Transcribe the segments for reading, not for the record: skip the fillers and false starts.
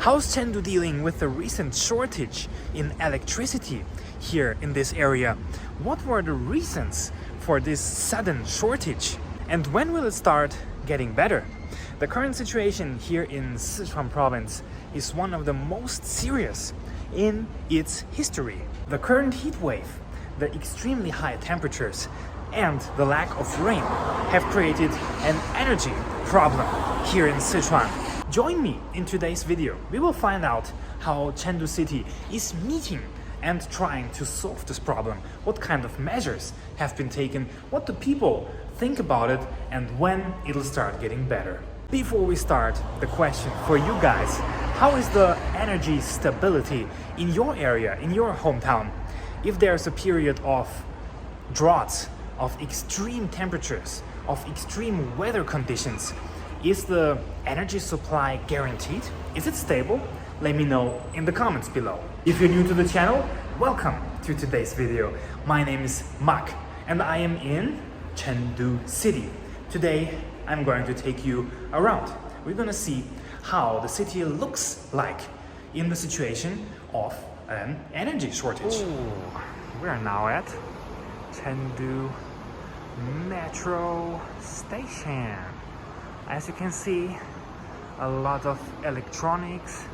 How's Chengdu dealing with the recent shortage in electricity here in this area? What were the reasons for this sudden shortage? And when will it start getting better? The current situation here in Sichuan province is one of the most serious in its history. The current heat wave, the extremely high temperatures, and the lack of rain have created an energy problem here in Sichuan. Join me in today's video. We will find out how Chengdu City is meeting and trying to solve this problem, what kind of measures have been taken, what do people think about it, and when it'll start getting better. Before we start, the question for you guys: how is the energy stability in your area, in your hometown? If there's a period of droughts, of extreme temperatures, of extreme weather conditions, is the energy supply guaranteed? Is it stable? Let me know in the comments below. If you're new to the channel, welcome to today's video. My name is Mark and I am in Chengdu City. Today, I'm going to take you around. We're gonna see how the city looks like in the situation of an energy shortage. Ooh, we are now at Chengdu Metro Station. As you can see, a lot of electronics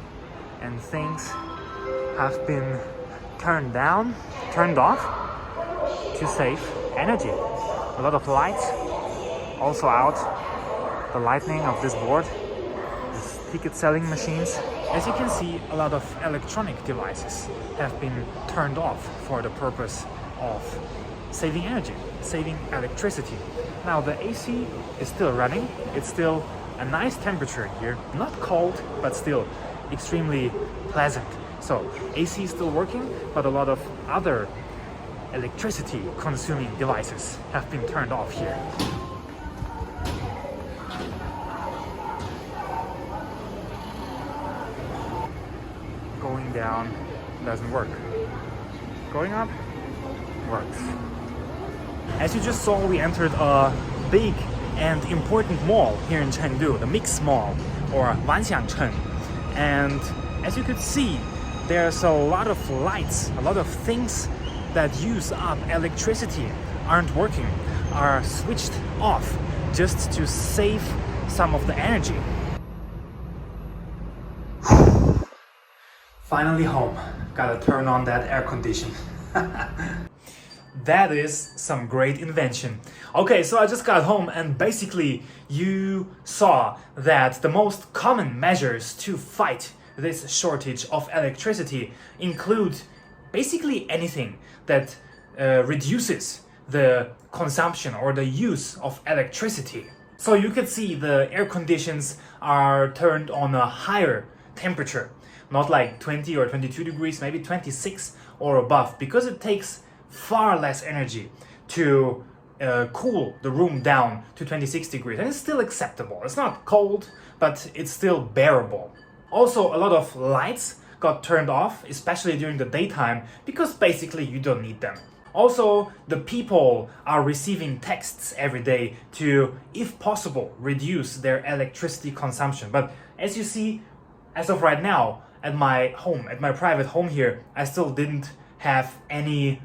and things have been turned off to save energy. A lot of lights also out. The lightning of this board, these ticket selling machines. As you can see, a lot of electronic devices have been turned off for the purpose of saving energy, saving electricity. Now the AC is still running. It's still a nice temperature here. Not cold, but still extremely pleasant. So AC is still working, but a lot of other electricity consuming devices have been turned off here. Going down doesn't work. Going up works. As you just saw, we entered a big and important mall here in Chengdu, the Mix Mall or Wanxiangcheng. And as you could see, there's a lot of lights, a lot of things that use up electricity aren't working, are switched off just to save some of the energy. Finally home. Gotta turn on that air condition. That is some great invention. Okay, so I just got home and basically you saw that the most common measures to fight this shortage of electricity include basically anything that reduces the consumption or the use of electricity. So you can see the air conditions are turned on a higher temperature, not like 20 or 22 degrees, maybe 26 or above, because it takes far less energy to cool the room down to 26 degrees, and it's still acceptable. It's not cold, but it's still bearable. Also, a lot of lights got turned off, especially during the daytime, because basically you don't need them. Also, the people are receiving texts every day to, if possible, reduce their electricity consumption. But as you see, as of right now, at my home, at my private home here, I still didn't have any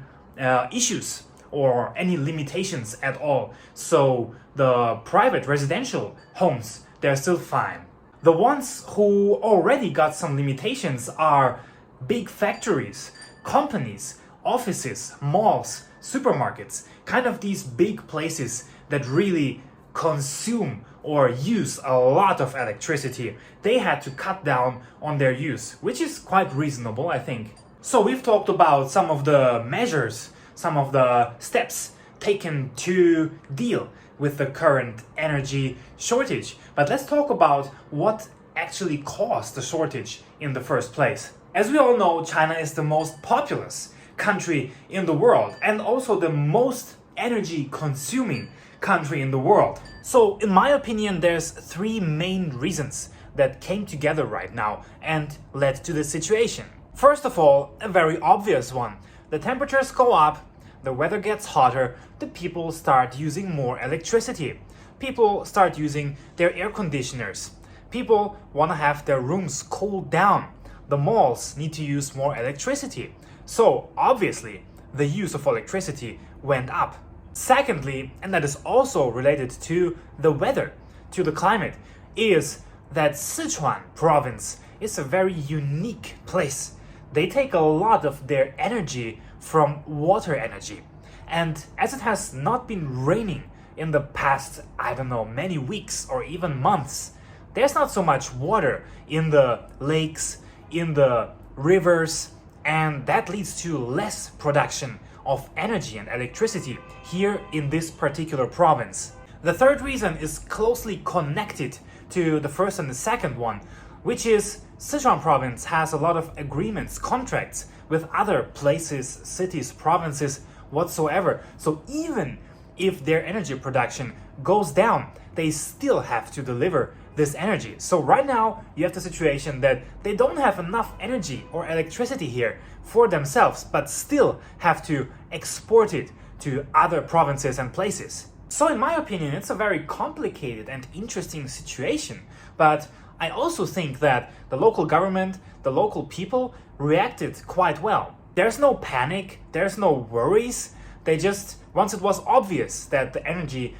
issues or any limitations at all. So the private residential homes, they're still fine. The ones who already got some limitations are big factories, companies, offices, malls, supermarkets, kind of these big places that really consume or use a lot of electricity. They had to cut down on their use, which is quite reasonable, I think. So we've talked about some of the measures, some of the steps taken to deal with the current energy shortage. But let's talk about what actually caused the shortage in the first place. As we all know, China is the most populous country in the world and also the most energy consuming country in the world. So in my opinion, there's three main reasons that came together right now and led to this situation. First of all, a very obvious one. The temperatures go up, the weather gets hotter, the people start using more electricity. People start using their air conditioners. People want to have their rooms cooled down. The malls need to use more electricity. So obviously, the use of electricity went up. Secondly, and that is also related to the weather, to the climate, is that Sichuan province is a very unique place. They take a lot of their energy from water energy. And as it has not been raining in the past, I don't know, many weeks or even months, there's not so much water in the lakes, in the rivers, and that leads to less production of energy and electricity here in this particular province. The third reason is closely connected to the first and the second one, which is Sichuan province has a lot of agreements, contracts with other places, cities, provinces, whatsoever. So even if their energy production goes down, they still have to deliver this energy. So right now you have the situation that they don't have enough energy or electricity here for themselves, but still have to export it to other provinces and places. So in my opinion, it's a very complicated and interesting situation, but I also think that the local government, the local people reacted quite well. There's no panic, there's no worries. They just, once it was obvious that the energy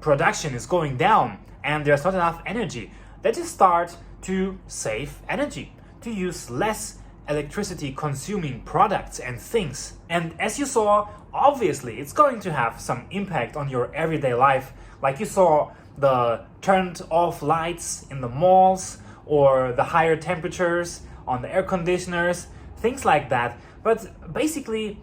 production is going down and there's not enough energy, they just start to save energy, to use less electricity consuming products and things. And as you saw, obviously it's going to have some impact on your everyday life, like you saw the turned off lights in the malls or the higher temperatures on the air conditioners, things like that. But basically,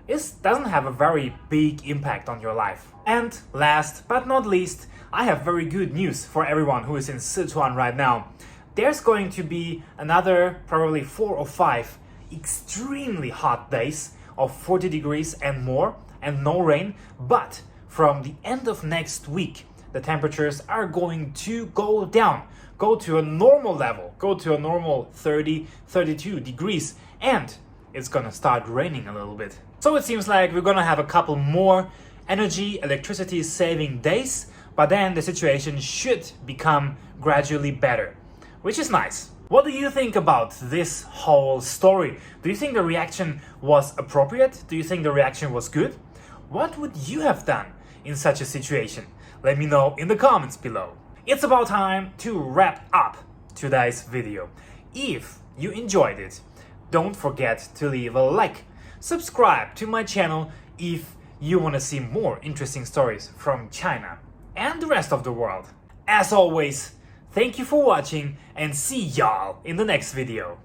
it doesn't have a very big impact on your life. And last but not least, I have very good news for everyone who is in Sichuan right now. There's going to be another probably 4 or 5 extremely hot days of 40 degrees and more and no rain, but from the end of next week, the temperatures are going to go down, go to a normal level, go to a normal 30, 32 degrees, and it's gonna start raining a little bit. So it seems like we're gonna have a couple more energy, electricity saving days, but then the situation should become gradually better, which is nice. What do you think about this whole story? Do you think the reaction was appropriate? Do you think the reaction was good? What would you have done in such a situation? Let me know in the comments below. It's about time to wrap up today's video. If you enjoyed it, don't forget to leave a like. Subscribe to my channel if you want to see more interesting stories from China and the rest of the world. As always, thank you for watching and see y'all in the next video.